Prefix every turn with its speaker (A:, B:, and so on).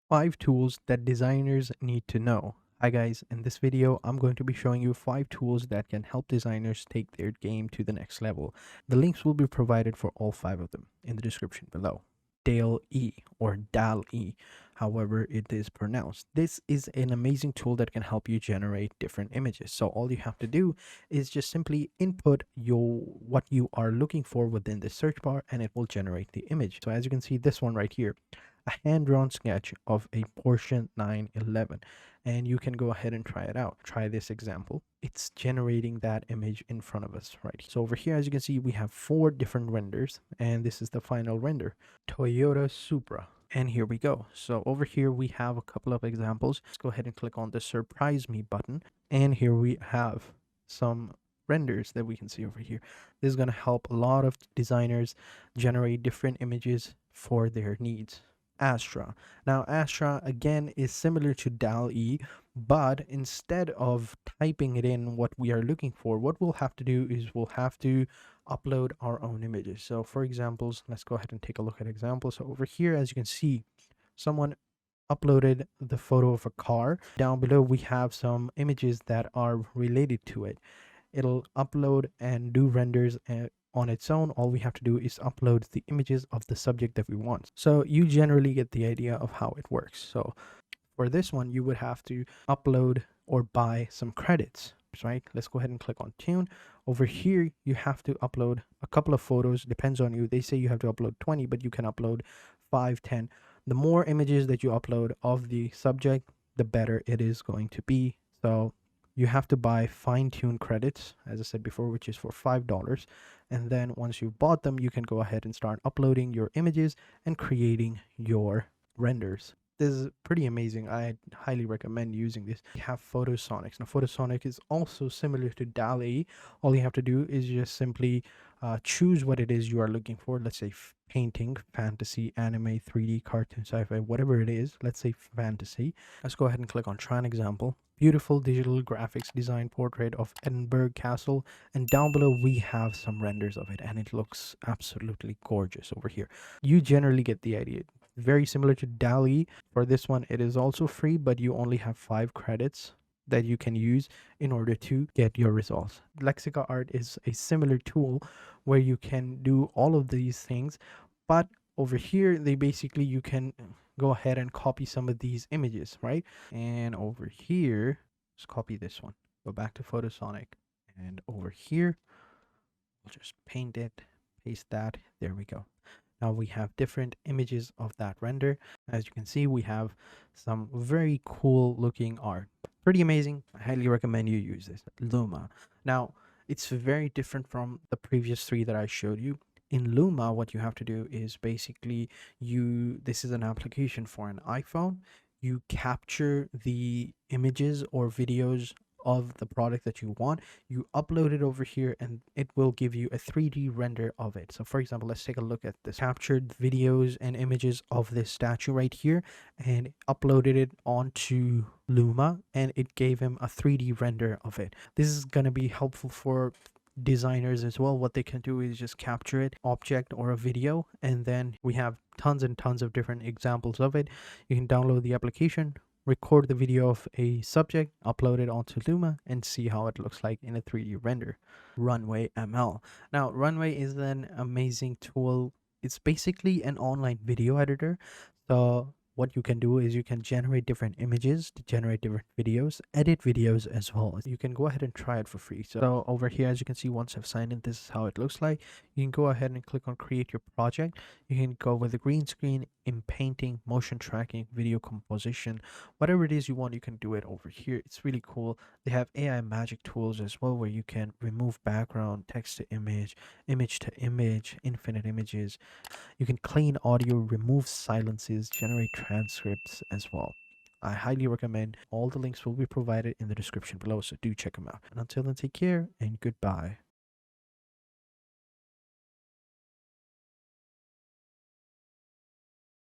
A: 5 tools that designers need to know. Hi guys, in this video I'm going to be showing you 5 tools that can help designers take their game to the next level. The links will be provided for all 5 of them in the description below. Dall E or Dall E, however it is pronounced. This is an amazing tool that can help you generate different images. So all you have to do is just simply input what you are looking for within the search bar and it will generate the image. So as you can see, this one right here, a hand-drawn sketch of a Porsche 911, and you can go ahead and try it out. Try this example. It's generating that image in front of us right here. So over here, as you can see, we have 4 different renders, and this is the final render, Toyota Supra. And here we go. So over here we have a couple of examples. Let's go ahead and click on the surprise me button, and here we have some renders that we can see over here. This is going to help a lot of designers generate different images for their needs. Astria. Now, Astria again is similar to Dall E, but instead of typing it in what we are looking for, what we'll have to do is we'll have to upload our own images. So for examples, let's go ahead and take a look at examples. So over here, as you can see, someone uploaded the photo of a car. Down below, we have some images that are related to it. It'll upload and do renders on its own. All we have to do is upload the images of the subject that we want. So you generally get the idea of how it works. So for this one, you would have to upload or buy some credits, right? Let's go ahead and click on tune. Over here, you have to upload a couple of photos. Depends on you. They say you have to upload 20, but you can upload 5, 10. The more images that you upload of the subject, the better it is going to be. So you have to buy fine-tune credits, as I said before, which is for $5. And then once you've bought them, you can go ahead and start uploading your images and creating your renders. This is pretty amazing. I highly recommend using this. We have PhotoSonic. Now, PhotoSonic is also similar to Dall E. All you have to do is just simply choose what it is you are looking for. Let's say painting, fantasy, anime, 3D, cartoon, sci-fi, whatever it is. Let's say fantasy. Let's go ahead and click on try an example. Beautiful digital graphics design portrait of Edinburgh Castle, and down below we have some renders of it, and it looks absolutely gorgeous over here. You generally get the idea. Very similar to Dall E. For this one, it is also free, but you only have 5 credits that you can use in order to get your results. Lexica Art is a similar tool where you can do all of these things, but over here they basically you can go ahead and copy some of these images, right? And over here, let's copy this one. Go back to PhotoSonic, and over here we'll just paint it, paste that. There we go. Now we have different images of that render. As you can see, we have some very cool looking art. Pretty amazing. I highly recommend you use this. Luma. Now, it's very different from the previous 3 that I showed you. In Luma, what you have to do is basically this is an application for an iPhone. You capture the images or videos of the product that you want, you upload it over here, and it will give you a 3D render of it. So for example, let's take a look at this. Captured videos and images of this statue right here and uploaded it onto Luma, and it gave him a 3D render of it. This is going to be helpful for designers as well. What they can do is just capture it, object or a video, and then we have tons and tons of different examples of it. You can download the application, record the video of a subject, upload it onto Luma, and see how it looks like in a 3D render. Runway ML. Now, Runway is an amazing tool. It's basically an online video editor. So what you can do is you can generate different images to generate different videos, edit videos as well. You can go ahead and try it for free. So over here, as you can see, once I've signed in, this is how it looks like. You can go ahead and click on create your project. You can go with the green screen, in painting, motion tracking, video composition, whatever it is you want, you can do it over here. It's really cool. They have AI magic tools as well, where you can remove background, text to image, image to image, infinite images. You can clean audio, remove silences, generate transcripts as well. I highly recommend. All the links will be provided in the description below, so do check them out. And until then, take care and goodbye.